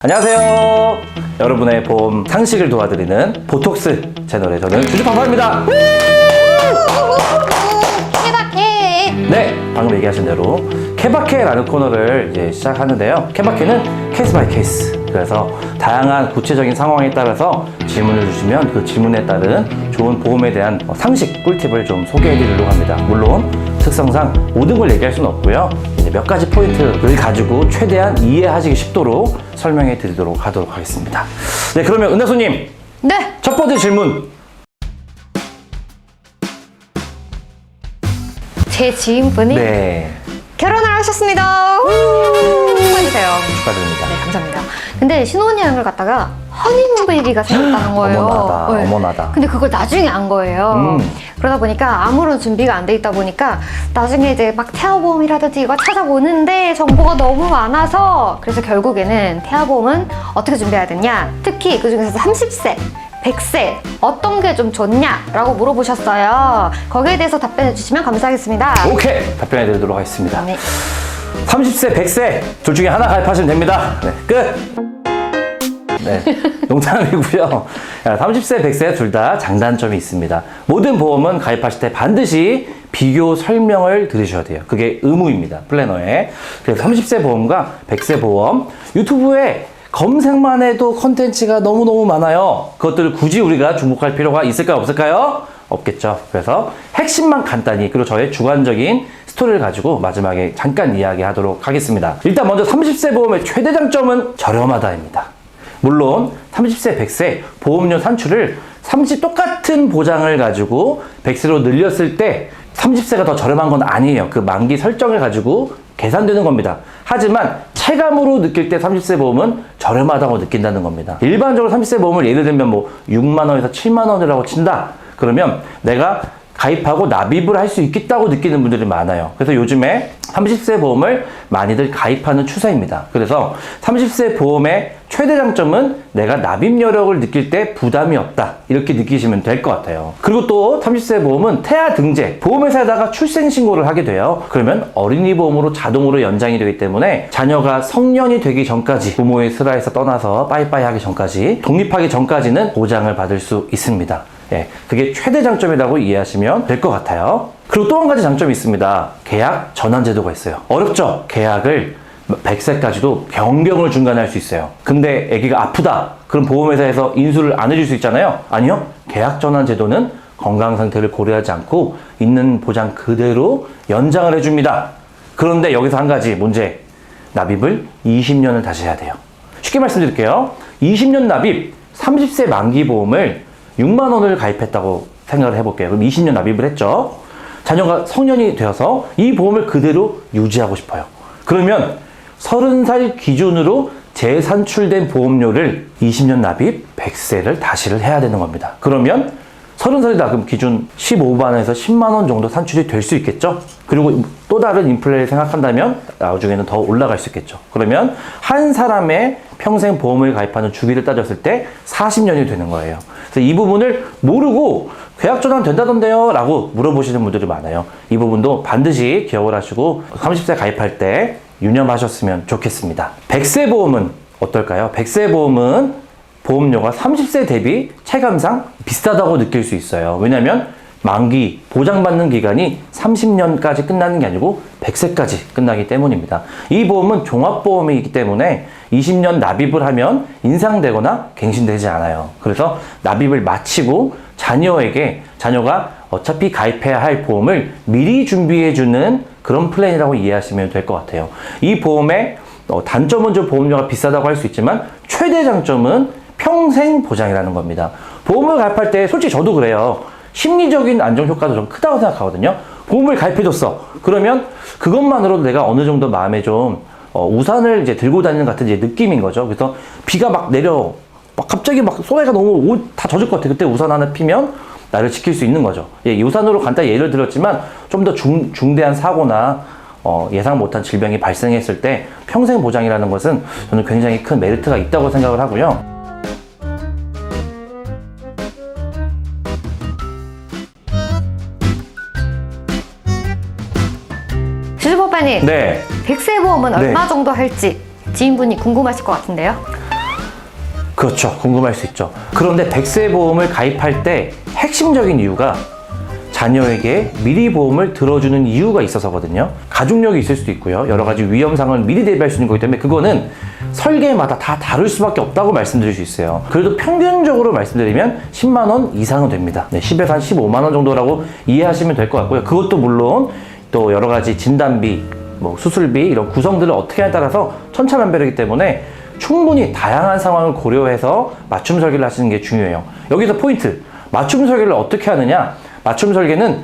안녕하세요. 여러분의 보험 상식을 도와드리는 보톡스 채널의 저는 주주파파입니다. 케바케. 네, 방금 얘기하신 대로 케바케라는 코너를 이제 시작하는데요. 케바케는 케이스 바이 케이스. 그래서 다양한 구체적인 상황에 따라서 질문을 주시면 그 질문에 따른 좋은 보험에 대한 상식 꿀팁을 좀 소개해드리려고 합니다. 물론 특성상 모든 걸 얘기할 수는 없고요. 이제 몇 가지 포인트를 가지고 최대한 이해하시기 쉽도록 설명해 드리도록 하도록 하겠습니다. 네, 그러면 은하수님. 네. 첫 번째 질문. 제 지인분이 네. 결혼을 하셨습니다. 축하해주세요. 축하드립니다. 네, 감사합니다. 근데 신혼여행을 갔다가 허니문 베이비가 생겼다는 거예요. 어머나다, 네. 어머나다. 근데 그걸 나중에 안 거예요. 그러다 보니까 아무런 준비가 안 돼 있다 보니까 나중에 이제 막 태아보험이라든지 이거 찾아보는데 정보가 너무 많아서 그래서 결국에는 태아보험은 어떻게 준비해야 되냐, 특히 그 중에서 30세 100세 어떤 게 좀 좋냐라고 물어보셨어요. 거기에 대해서 답변해 주시면 감사하겠습니다. 오케이! 답변해 드리도록 하겠습니다. 네. 30세, 100세 둘 중에 하나 가입하시면 됩니다. 네, 끝! 네, 농담이고요. 30세, 100세 둘 다 장단점이 있습니다. 모든 보험은 가입하실 때 반드시 비교 설명을 들으셔야 돼요. 그게 의무입니다. 플래너에. 그래서 30세 보험과 100세 보험 유튜브에 검색만 해도 컨텐츠가 너무너무 많아요. 그것들을 굳이 우리가 중복할 필요가 있을까요? 없을까요? 없겠죠. 그래서 핵심만 간단히, 그리고 저의 주관적인 스토리를 가지고 마지막에 잠깐 이야기하도록 하겠습니다. 일단 먼저 30세 보험의 최대 장점은 저렴하다입니다. 물론 30세, 100세 보험료 산출을 30 똑같은 보장을 가지고 100세로 늘렸을 때 30세가 더 저렴한 건 아니에요. 그 만기 설정을 가지고 계산되는 겁니다. 하지만 체감으로 느낄 때 30세 보험은 저렴하다고 느낀다는 겁니다. 일반적으로 30세 보험을 예를 들면 뭐 6만 원에서 7만 원이라고 친다. 그러면 내가 가입하고 납입을 할 수 있겠다고 느끼는 분들이 많아요. 그래서 요즘에 30세 보험을 많이들 가입하는 추세입니다. 그래서 30세 보험의 최대 장점은 내가 납입 여력을 느낄 때 부담이 없다. 이렇게 느끼시면 될 것 같아요. 그리고 또 30세 보험은 태아 등재, 보험회사에다가 출생신고를 하게 돼요. 그러면 어린이 보험으로 자동으로 연장이 되기 때문에 자녀가 성년이 되기 전까지, 부모의 슬하에서 떠나서 빠이빠이 하기 전까지, 독립하기 전까지는 보장을 받을 수 있습니다. 예, 그게 최대 장점이라고 이해하시면 될 것 같아요. 그리고 또 한 가지 장점이 있습니다. 계약 전환 제도가 있어요. 어렵죠? 계약을 100세까지도 변경을 중간에 할 수 있어요. 근데 아기가 아프다. 그럼 보험회사에서 인수를 안 해줄 수 있잖아요. 아니요. 계약 전환 제도는 건강 상태를 고려하지 않고 있는 보장 그대로 연장을 해줍니다. 그런데 여기서 한 가지 문제. 납입을 20년을 다시 해야 돼요. 쉽게 말씀드릴게요. 20년 납입, 30세 만기 보험을 6만 원을 가입했다고 생각을 해볼게요. 그럼 20년 납입을 했죠. 자녀가 성년이 되어서 이 보험을 그대로 유지하고 싶어요. 그러면 30살 기준으로 재산출된 보험료를 20년 납입 100세를 다시를 해야 되는 겁니다. 그러면 30살이다. 그럼 기준 15만원에서 10만 원 정도 산출이 될 수 있겠죠? 그리고 또 다른 인플레를 생각한다면 나중에는 더 올라갈 수 있겠죠. 그러면 한 사람의 평생 보험을 가입하는 주기를 따졌을 때 40년이 되는 거예요. 그래서 이 부분을 모르고 계약 전환 된다던데요? 라고 물어보시는 분들이 많아요. 이 부분도 반드시 기억을 하시고 30세 가입할 때 유념하셨으면 좋겠습니다. 100세 보험은 어떨까요? 100세 보험은 보험료가 30세 대비 체감상 비싸다고 느낄 수 있어요. 왜냐면 만기, 보장받는 기간이 30년까지 끝나는 게 아니고 100세까지 끝나기 때문입니다. 이 보험은 종합보험이기 때문에 20년 납입을 하면 인상되거나 갱신되지 않아요. 그래서 납입을 마치고 자녀가 어차피 가입해야 할 보험을 미리 준비해주는 그런 플랜이라고 이해하시면 될 것 같아요. 이 보험의 단점은 좀 보험료가 비싸다고 할 수 있지만 최대 장점은 평생 보장이라는 겁니다. 보험을 가입할 때 솔직히 저도 그래요. 심리적인 안정 효과도 좀 크다고 생각하거든요. 보험을 가입해줬어. 그러면 그것만으로도 내가 어느 정도 마음에 좀 우산을 이제 들고 다니는 같은 이제 느낌인 거죠. 그래서 비가 막 내려, 막 갑자기 막 소리가 너무 옷 다 젖을 것 같아. 그때 우산 하나 피면 나를 지킬 수 있는 거죠. 예, 우산으로 간단히 예를 들었지만 좀 더 중대한 사고나 예상 못한 질병이 발생했을 때 평생 보장이라는 것은 저는 굉장히 큰 메리트가 있다고 생각을 하고요. 주주파파님, 네. 100세 보험은 네. 얼마 정도 할지 지인분이 궁금하실 것 같은데요. 그렇죠. 궁금할 수 있죠. 그런데 백세 보험을 가입할 때 핵심적인 이유가 자녀에게 미리 보험을 들어주는 이유가 있어서거든요. 가족력이 있을 수도 있고요. 여러 가지 위험상을 미리 대비할 수 있는 거기 때문에 그거는 설계마다 다 다를 수밖에 없다고 말씀드릴 수 있어요. 그래도 평균적으로 말씀드리면 10만 원 이상은 됩니다. 네, 10에서 한 15만 원 정도라고 이해하시면 될 것 같고요. 그것도 물론 또 여러 가지 진단비, 뭐 수술비 이런 구성들을 어떻게 하냐에 따라서 천차만별이기 때문에 충분히 다양한 상황을 고려해서 맞춤 설계를 하시는 게 중요해요. 여기서 포인트, 맞춤 설계를 어떻게 하느냐? 맞춤 설계는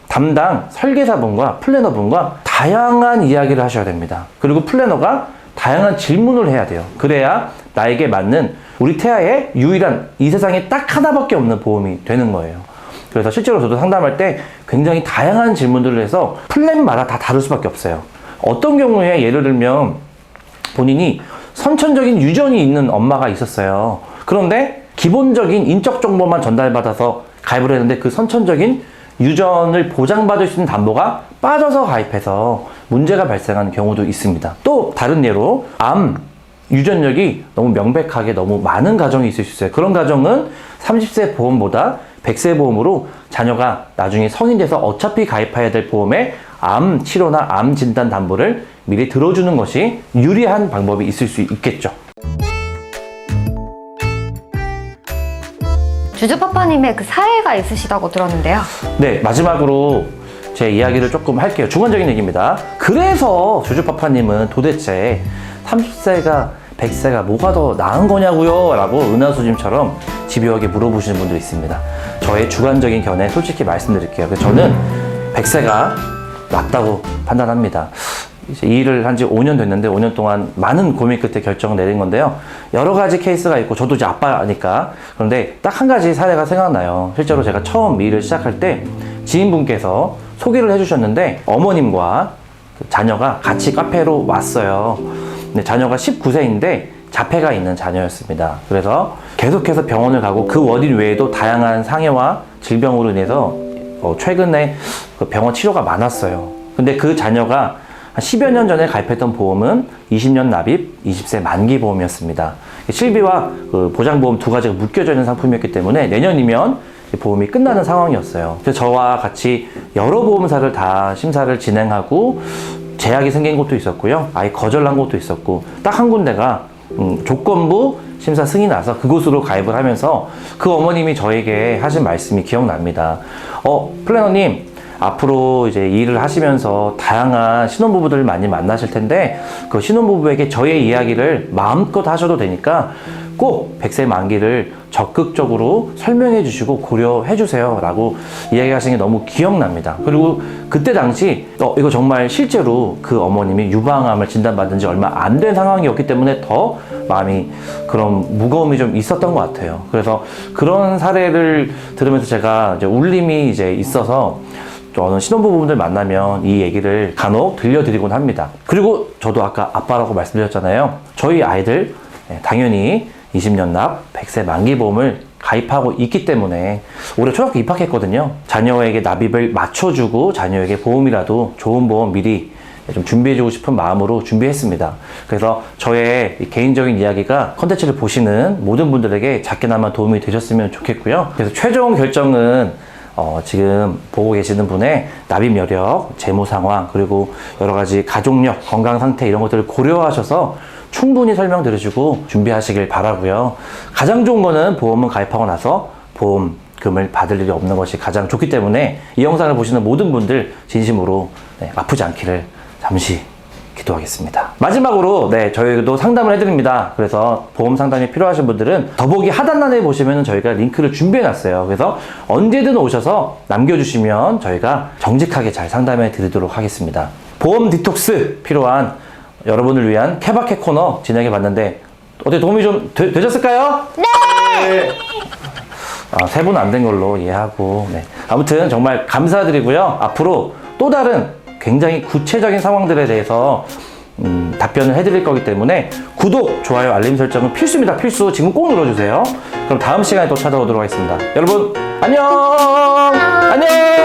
담당 설계사분과 플래너분과 다양한 이야기를 하셔야 됩니다. 그리고 플래너가 다양한 질문을 해야 돼요. 그래야 나에게 맞는 우리 태아의 유일한 이 세상에 딱 하나밖에 없는 보험이 되는 거예요. 그래서 실제로 저도 상담할 때 굉장히 다양한 질문들을 해서 플랜마다 다 다를 수밖에 없어요. 어떤 경우에 예를 들면 본인이 선천적인 유전이 있는 엄마가 있었어요. 그런데 기본적인 인적 정보만 전달받아서 가입을 했는데 그 선천적인 유전을 보장받을 수 있는 담보가 빠져서 가입해서 문제가 발생하는 경우도 있습니다. 또 다른 예로 암 유전력이 너무 명백하게 너무 많은 가정이 있을 수 있어요. 그런 가정은 30세 보험보다 100세 보험으로 자녀가 나중에 성인 돼서 어차피 가입해야 될 보험에 암 치료나 암 진단 담보를 미리 들어주는 것이 유리한 방법이 있을 수 있겠죠. 주주파파님의 그 사례가 있으시다고 들었는데요. 네, 마지막으로 제 이야기를 조금 할게요. 주관적인 얘기입니다. 그래서 주주파파님은 도대체 30세가 100세가 뭐가 더 나은 거냐고요? 라고 은하수님처럼 집요하게 물어보시는 분들이 있습니다. 저의 주관적인 견해 솔직히 말씀드릴게요. 저는 100세가 낫다고 판단합니다. 이제 이 일을 한 지 5년 됐는데 5년 동안 많은 고민 끝에 결정을 내린 건데요. 여러 가지 케이스가 있고 저도 이제 아빠니까 그런데 딱 한 가지 사례가 생각나요. 실제로 제가 처음 이 일을 시작할 때 지인분께서 소개를 해주셨는데 어머님과 자녀가 같이 카페로 왔어요. 근데 자녀가 19세인데 자폐가 있는 자녀였습니다. 그래서 계속해서 병원을 가고 그 원인 외에도 다양한 상해와 질병으로 인해서 최근에 그 병원 치료가 많았어요. 근데 그 자녀가 한 10여 년 전에 가입했던 보험은 20년 납입, 20세 만기 보험이었습니다. 실비와 그 보장보험 두 가지가 묶여져 있는 상품이었기 때문에 내년이면 보험이 끝나는 상황이었어요. 그래서 저와 같이 여러 보험사를 다 심사를 진행하고 제약이 생긴 곳도 있었고요. 아예 거절한 곳도 있었고 딱 한 군데가 조건부 심사 승인이 나서 그곳으로 가입을 하면서 그 어머님이 저에게 하신 말씀이 기억납니다. 플래너님, 앞으로 이제 일을 하시면서 다양한 신혼부부들을 많이 만나실 텐데 그 신혼부부에게 저의 이야기를 마음껏 하셔도 되니까 꼭 100세 만기를 적극적으로 설명해 주시고 고려해 주세요 라고 이야기하신 게 너무 기억납니다. 그리고 그때 당시 이거 정말 실제로 그 어머님이 유방암을 진단받은 지 얼마 안 된 상황이었기 때문에 더 마음이 그런 무거움이 좀 있었던 것 같아요. 그래서 그런 사례를 들으면서 제가 이제 울림이 이제 있어서 저는 신혼부부분들 만나면 이 얘기를 간혹 들려드리곤 합니다. 그리고 저도 아까 아빠라고 말씀드렸잖아요. 저희 아이들 당연히 20년 납 100세 만기 보험을 가입하고 있기 때문에 올해 초등학교 입학했거든요. 자녀에게 납입을 맞춰주고 자녀에게 보험이라도 좋은 보험 미리 좀 준비해주고 싶은 마음으로 준비했습니다. 그래서 저의 개인적인 이야기가 컨텐츠를 보시는 모든 분들에게 작게나마 도움이 되셨으면 좋겠고요. 그래서 최종 결정은 지금 보고 계시는 분의 납입 여력, 재무 상황, 그리고 여러 가지 가족력, 건강 상태 이런 것들을 고려하셔서 충분히 설명드려주고 준비하시길 바라고요. 가장 좋은 거는 보험은 가입하고 나서 보험금을 받을 일이 없는 것이 가장 좋기 때문에 이 영상을 보시는 모든 분들 진심으로 아프지 않기를 잠시 기도하겠습니다. 마지막으로 저희도 상담을 해드립니다. 그래서 보험 상담이 필요하신 분들은 더보기 하단란에 보시면 저희가 링크를 준비해놨어요. 그래서 언제든 오셔서 남겨주시면 저희가 정직하게 잘 상담해 드리도록 하겠습니다. 보험 디톡스 필요한 여러분을 위한 케바케 코너 진행해 봤는데 어떻게 도움이 좀 되셨을까요? 네! 세 분 안 된 걸로 이해하고 아무튼 정말 감사드리고요. 앞으로 또 다른 굉장히 구체적인 상황들에 대해서 답변을 해드릴 거기 때문에 구독, 좋아요, 알림 설정은 필수입니다. 필수. 지금 꼭 눌러주세요. 그럼 다음 시간에 또 찾아오도록 하겠습니다. 여러분 안녕! 안녕!